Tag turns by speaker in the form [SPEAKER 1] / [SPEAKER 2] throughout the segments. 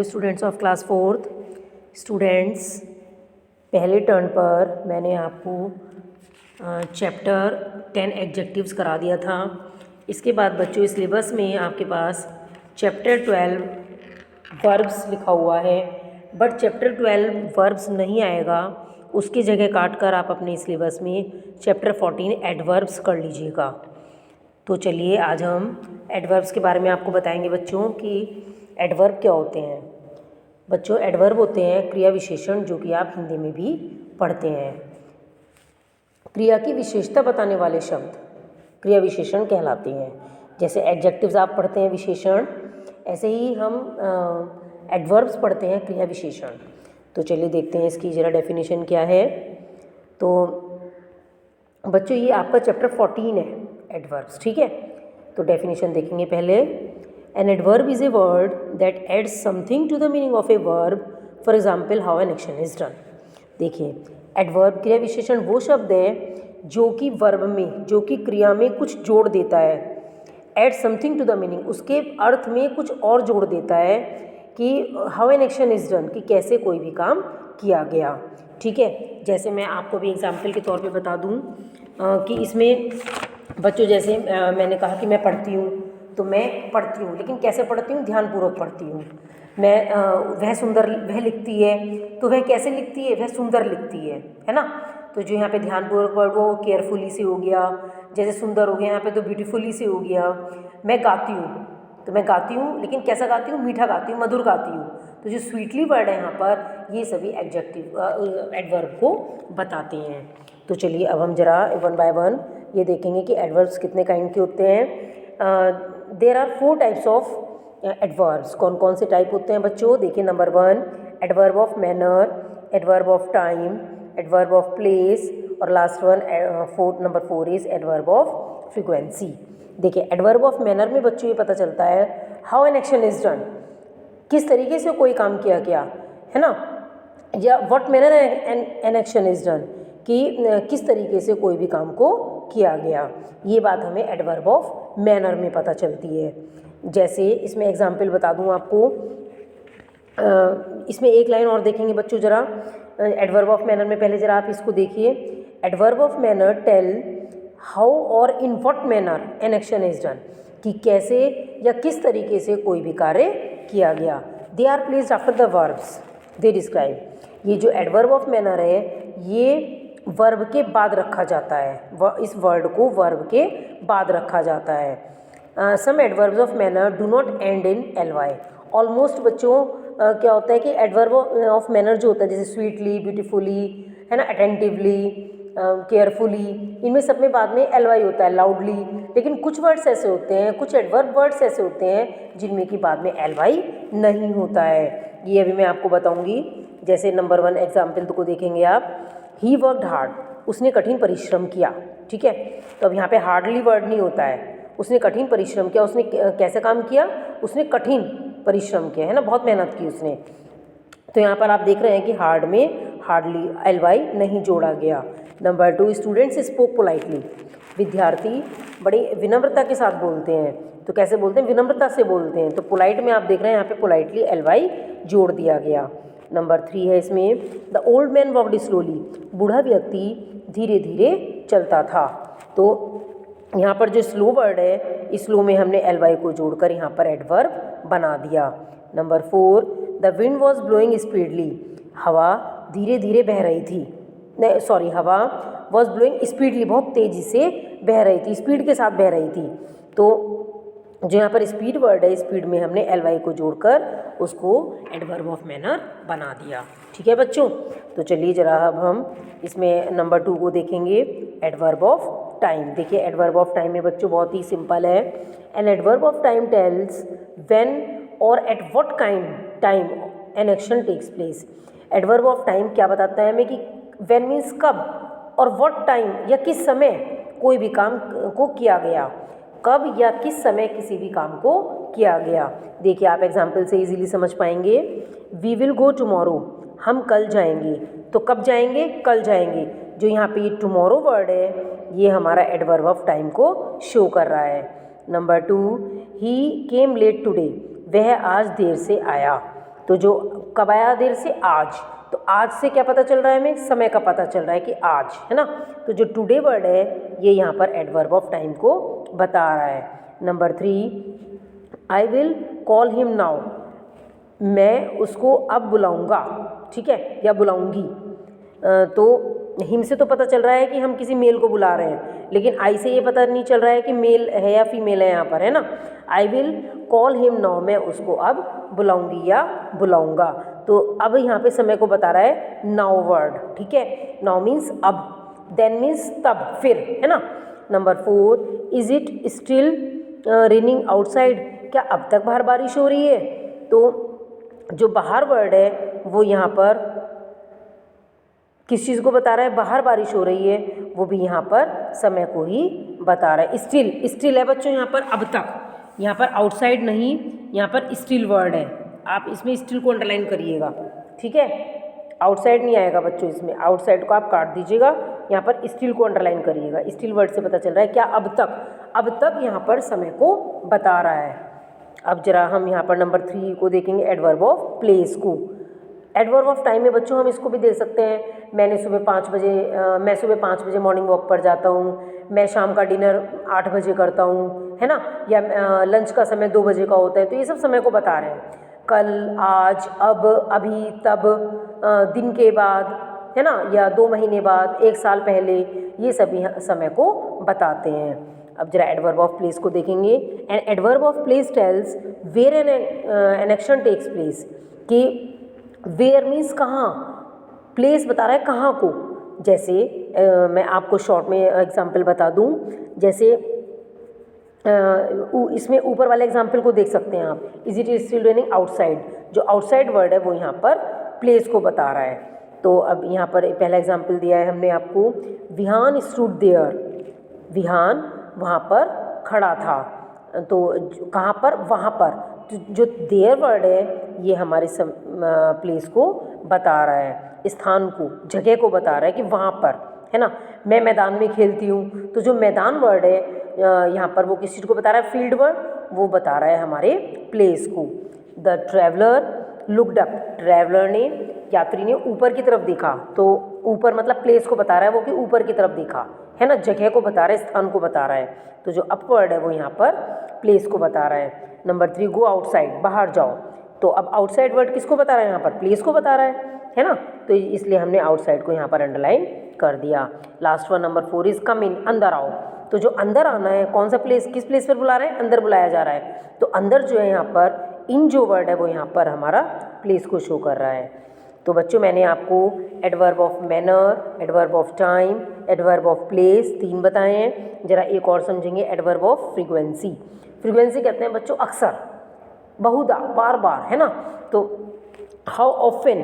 [SPEAKER 1] Students of class fourth students, पहले turn पर मैंने आपको चैप्टर 10 एडजेक्टिव्स करा दिया था। इसके बाद बच्चों इस सिलेबस में आपके पास चैप्टर 12 वर्ब्स लिखा हुआ है, बट चैप्टर 12 वर्ब्स नहीं आएगा, उसकी जगह काट कर आप अपने सिलेबस में चैप्टर 14 एडवर्ब्स कर लीजिएगा। तो चलिए आज हम एडवर्ब्स के बारे में आपको बताएंगे बच्चों कि एडवर्ब क्या होते हैं। बच्चों एडवर्ब होते हैं क्रिया विशेषण, जो कि आप हिंदी में भी पढ़ते हैं। क्रिया की विशेषता बताने वाले शब्द क्रिया विशेषण कहलाते हैं। जैसे एडजेक्टिव्स आप पढ़ते हैं विशेषण, ऐसे ही हम एडवर्ब्स पढ़ते हैं क्रिया विशेषण। तो चलिए देखते हैं इसकी ज़रा डेफिनेशन क्या है। तो बच्चों ये आपका चैप्टर 14 है एडवर्ब्स, ठीक है। तो डेफिनेशन देखेंगे पहले। An adverb is a word that adds something to the meaning of a verb. For example, how an action is done. देखिए, एडवर्ब क्रिया विशेषण वो शब्द है जो कि वर्ब में, जो कि क्रिया में कुछ जोड़ देता है। Add something to the meaning, उसके अर्थ में कुछ और जोड़ देता है कि how an action is done, कि कैसे कोई भी काम किया गया, ठीक है। जैसे मैं आपको भी एग्जाम्पल के तौर पे बता दूं कि इसमें बच्चों जैसे मैंने कहा कि मैं पढ़ती हूँ, तो मैं पढ़ती हूँ, लेकिन कैसे पढ़ती हूँ, ध्यानपूर्वक पढ़ती हूँ। मैं वह सुंदर, वह लिखती है, तो वह कैसे लिखती है, वह सुंदर लिखती है ना। तो जो यहाँ पे ध्यानपूर्वक पढ़ वो केयरफुली से हो गया, जैसे सुंदर हो गया यहाँ पे तो ब्यूटीफुली से हो गया। मैं गाती हूँ, तो मैं गाती हूँ, लेकिन कैसा गाती हूँ, मीठा गाती हूँ, मधुर गाती हूँ। तो जो स्वीटली वर्ड है यहाँ पर, ये सभी एडजेक्टिव एडवर्ब को बताते हैं। तो चलिए अब हम जरा वन बाय वन ये देखेंगे कि एडवर्ब्स कितने काइंड के होते हैं। There are 4 types of adverbs. कौन कौन से टाइप होते हैं बच्चों, देखिए। Number 1 adverb of manner, adverb of time, adverb of place, और last one number 4 is adverb of frequency. देखिए एडवर्ब ऑफ मैनर में बच्चों ये पता चलता है how an action is done, किस तरीके से कोई काम किया गया है ना, या what manner an action is done, कि किस तरीके से कोई भी काम को किया गया। ये बात हमें एडवर्ब ऑफ मैनर में पता चलती है। जैसे इसमें एग्जाम्पल बता दूं आपको, इसमें एक लाइन और देखेंगे बच्चों जरा एडवर्ब ऑफ मैनर में। पहले जरा आप इसको देखिए। Adverb of manner tell how और in what manner an action is done, कि कैसे या किस तरीके से कोई भी कार्य किया गया। They are placed after the verbs they describe. ये जो एडवर्ब ऑफ मैनर है ये वर्ब के बाद रखा जाता है, इस वर्ड को वर्ब के बाद रखा जाता है। Some adverbs of manner do not end in ly। Almost बच्चों क्या होता है कि एडवर्ब ऑफ मैनर जो होता है, जैसे स्वीटली, ब्यूटीफुली, है ना, अटेंटिवली, केयरफुली, इनमें सब में बाद में ly होता है, लाउडली। लेकिन कुछ वर्ड्स ऐसे होते हैं, कुछ एडवर्ब वर्ड्स ऐसे होते हैं जिनमें कि बाद में ly नहीं होता है। ये अभी मैं आपको बताऊंगी। जैसे नंबर 1 एग्जाम्पल को देखेंगे आप। ही वर्कड हार्ड, उसने कठिन परिश्रम किया, ठीक है। तो अब यहाँ पे हार्डली वर्ड नहीं होता है, उसने कठिन परिश्रम किया। उसने कैसे काम किया, उसने कठिन परिश्रम किया, है ना, बहुत मेहनत की उसने। तो यहाँ पर आप देख रहे हैं कि हार्ड में हार्डली ly नहीं जोड़ा गया। Number 2 students spoke politely. विद्यार्थी बड़ी विनम्रता के साथ बोलते हैं। तो कैसे बोलते हैं, विनम्रता से बोलते हैं। तो पोलाइट में आप देख रहे हैं यहाँ पे पोलाइटली ly जोड़ दिया गया। नंबर 3 है इसमें, the old man walked slowly. बूढ़ा व्यक्ति धीरे धीरे चलता था। तो यहाँ पर जो स्लो वर्ड है, इस स्लो में हमने ly को जोड़कर यहाँ पर एडवर्ब बना दिया। Number 4 the wind was blowing speedly. हवा धीरे धीरे बह रही थी, नहीं सॉरी, हवा वॉज ब्लोइंग स्पीडली, बहुत तेज़ी से बह रही थी, स्पीड के साथ बह रही थी। तो जो यहाँ पर स्पीड वर्ड है, स्पीड में हमने ly को जोड़कर उसको एडवर्ब ऑफ मैनर बना दिया, ठीक है बच्चों। तो चलिए जरा अब हम इसमें नंबर 2 को देखेंगे, एडवर्ब ऑफ टाइम। देखिए एडवर्ब ऑफ टाइम में बच्चों बहुत ही सिंपल है। An adverb of time tells when और at what kind time an action takes place. Adverb of time क्या बताता है हमें कि व्हेन मीन्स कब, और व्हाट टाइम या किस समय कोई भी काम को किया गया, कब या किस समय किसी भी काम को किया गया। देखिए आप एग्जाम्पल से इजीली समझ पाएंगे। वी विल गो टुमारो, हम कल जाएंगे। तो कब जाएंगे, कल जाएंगे। जो यहाँ पे ये टुमारो वर्ड है, ये हमारा एडवर्ब ऑफ टाइम को शो कर रहा है। नंबर 2 ही केम लेट टुडे, वह आज देर से आया। तो जो कब आया देर से, आज, तो आज से क्या पता चल रहा है हमें, समय का पता चल रहा है कि आज, है ना। तो जो टुडे वर्ड है ये यहाँ पर एडवर्ब ऑफ टाइम को बता रहा है। Number 3, I will call him now, मैं उसको अब बुलाऊंगा, ठीक है, या बुलाऊंगी। तो हिम से तो पता चल रहा है कि हम किसी मेल को बुला रहे हैं, लेकिन आई से ये पता नहीं चल रहा है कि मेल है या फीमेल है यहाँ पर, है ना। I will call him now, मैं उसको अब बुलाऊंगी या बुलाऊंगा। तो अब यहाँ पे समय को बता रहा है नाउ वर्ड, ठीक है। नाउ मीन्स अब, देन मीन्स तब, फिर, है ना। Number 4, is it still raining outside, क्या अब तक बाहर बारिश हो रही है। तो जो बाहर वर्ड है वो यहाँ पर किस चीज़ को बता रहा है, बाहर बारिश हो रही है, वो भी यहाँ पर समय को ही बता रहा है। स्टिल, स्टिल है बच्चों यहाँ पर अब तक, यहाँ पर आउटसाइड नहीं, यहाँ पर स्टिल वर्ड है, आप इसमें स्टिल को अंडरलाइन करिएगा, ठीक है। आउटसाइड नहीं आएगा बच्चों इसमें, आउटसाइड को आप काट दीजिएगा, यहाँ पर स्टिल को अंडरलाइन करिएगा। स्टिल वर्ड से पता चल रहा है क्या, अब तक यहाँ पर समय को बता रहा है। अब जरा हम यहाँ पर नंबर 3 को देखेंगे, एडवर्ब ऑफ प्लेस को। एडवर्ब ऑफ टाइम में बच्चों हम इसको भी देख सकते हैं, मैं सुबह 5 बजे मॉर्निंग वॉक पर जाता हूँ, मैं शाम का डिनर 8 बजे करता हूँ, है ना, या लंच का समय 2 बजे का होता है। तो ये सब समय को बता रहे हैं, कल, आज, अब, अभी, तब, दिन के बाद, है ना, या 2 महीने बाद, 1 साल पहले, ये सभी समय को बताते हैं। अब जरा एडवर्ब ऑफ प्लेस को देखेंगे। An adverb of place tells where an action takes place, कि वेयर मीन्स कहाँ, प्लेस बता रहा है कहाँ को। जैसे मैं आपको शॉर्ट में एग्जांपल बता दूँ, जैसे इसमें ऊपर वाले एग्जांपल को देख सकते हैं आप, is it still raining outside, जो आउटसाइड वर्ड है वो यहाँ पर प्लेस को बता रहा है। तो अब यहाँ पर पहला एग्जांपल दिया है हमने आपको, विहान स्टूड देयर, विहान वहाँ पर खड़ा था, तो कहाँ पर, वहाँ पर। तो जो देयर वर्ड है ये हमारे प्लेस को बता रहा है, स्थान को, जगह को बता रहा है कि वहाँ पर, है ना। मैं मैदान में खेलती हूँ, तो जो मैदान वर्ड है यहाँ पर वो किस चीज़ को बता रहा है, फील्ड वर्ड, वो बता रहा है हमारे प्लेस को। The traveller looked up, traveller ने, यात्री ने ऊपर की तरफ देखा, तो ऊपर मतलब प्लेस को बता रहा है वो कि ऊपर की तरफ देखा, है ना, जगह को बता रहा है, स्थान को बता रहा है। तो जो अप वर्ड है वो यहाँ पर प्लेस को बता रहा है। नंबर 3, गो आउटसाइड, बाहर जाओ, तो अब आउटसाइड वर्ड किसको बता रहा है, यहाँ पर प्लेस को बता रहा है ना। तो इसलिए हमने आउटसाइड को यहाँ पर अंडरलाइन कर दिया। Last one number 4 is come in, अंदर आओ, तो जो अंदर आना है, कौन सा प्लेस, किस प्लेस पर बुला रहे हैं, अंदर बुलाया जा रहा है। तो अंदर जो है यहाँ पर इन जो वर्ड है वो यहाँ पर हमारा प्लेस को शो कर रहा है। तो बच्चों मैंने आपको adverb of manner, adverb of time, adverb of place 3 बताए हैं। जरा एक और समझेंगे, एडवर्ब ऑफ फ्रीक्वेंसी। फ्रीक्वेंसी कहते हैं बच्चों अक्सर, बहुधा, बार बार, है ना। तो हाउ ऑफन,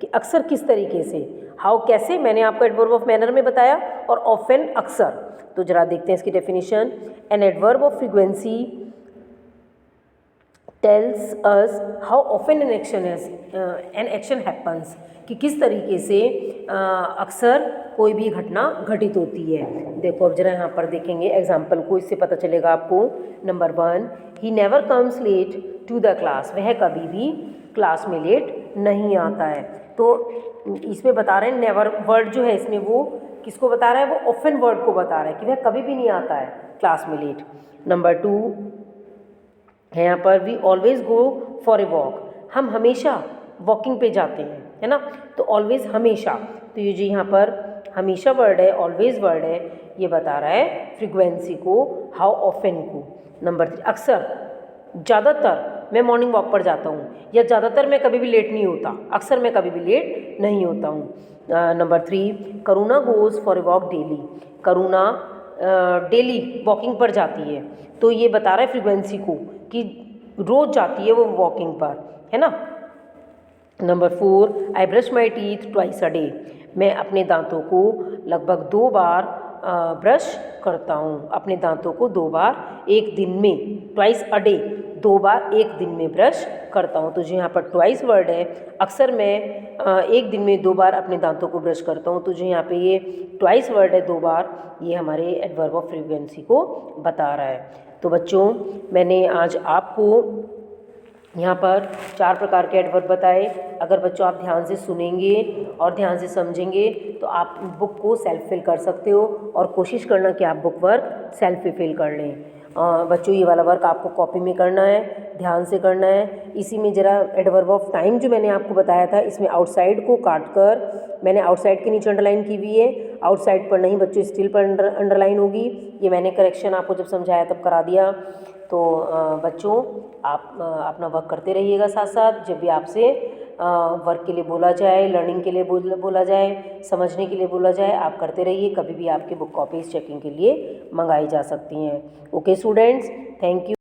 [SPEAKER 1] कि अक्सर किस तरीके से, हाउ कैसे, मैंने आपको एडवर्ब ऑफ मैनर में बताया, और ऑफन अक्सर। तो जरा देखते हैं इसकी definition. N adverb of frequency tells us how often an action happens, कि किस तरीके से अक्सर कोई भी घटना घटित होती है। देखो अब जरा यहाँ पर देखेंगे एग्जाम्पल को, इससे पता चलेगा आपको। Number 1, he never comes late to the class, वह कभी भी क्लास में लेट नहीं आता है। तो इसमें बता रहे हैं नेवर वर्ड जो है इसमें वो किसको बता रहा है, वो ऑफन वर्ड को बता रहा है कि वह कभी भी नहीं आता है क्लास में लेट। नंबर 2 है यहाँ पर, we always go for a walk, हम हमेशा वॉकिंग पे जाते हैं, है ना। तो ऑलवेज हमेशा, तो ये जो यहाँ पर हमेशा वर्ड है, ऑलवेज वर्ड है, ये बता रहा है फ्रीक्वेंसी को, हाउ ऑफन को। नंबर 3, अक्सर, ज़्यादातर मैं मॉर्निंग वॉक पर जाता हूँ, या ज़्यादातर मैं कभी भी लेट नहीं होता, अक्सर मैं कभी भी लेट नहीं होता हूँ। Number 3, Karuna goes for a walk daily, Karuna daily walking पर जाती है, तो ये बता रहा है फ्रीक्वेंसी को कि रोज़ जाती है वो वॉकिंग पर, है ना। Number 4, I brush my teeth twice a day, मैं अपने दांतों को लगभग 2 बार ब्रश करता हूँ, अपने दांतों को 2 बार एक दिन में, ट्वाइस अ डे, 2 बार एक दिन में ब्रश करता हूँ। तो जो यहाँ पर ट्वाइस वर्ड है, अक्सर मैं एक दिन में 2 बार अपने दांतों को ब्रश करता हूँ, तो जो यहाँ पे ये ट्वाइस वर्ड है 2 बार, ये हमारे एडवर्ब ऑफ फ्रीक्वेंसी को बता रहा है। तो बच्चों मैंने आज आपको यहाँ पर 4 प्रकार के एडवर्ब बताए। अगर बच्चों आप ध्यान से सुनेंगे और ध्यान से समझेंगे तो आप बुक को सेल्फ फिल कर सकते हो और कोशिश करना कि आप बुक वर्क सेल्फ फिल कर लें। बच्चों ये वाला वर्क आपको कॉपी में करना है, ध्यान से करना है। इसी में ज़रा एडवर्ब ऑफ टाइम जो मैंने आपको बताया था, इसमें आउटसाइड को काट कर मैंने आउटसाइड के नीचे अंडरलाइन की हुई है, आउटसाइड पर नहीं बच्चों स्टिल पर अंडरलाइन होगी। ये मैंने करेक्शन आपको जब समझाया तब करा दिया। तो बच्चों आप अपना वर्क करते रहिएगा साथ साथ। जब भी आपसे वर्क के लिए बोला जाए, लर्निंग के लिए बोला जाए, समझने के लिए बोला जाए, आप करते रहिए। कभी भी आपकी बुक कॉपीज चेकिंग के लिए मंगाई जा सकती हैं। Okay students, thank you.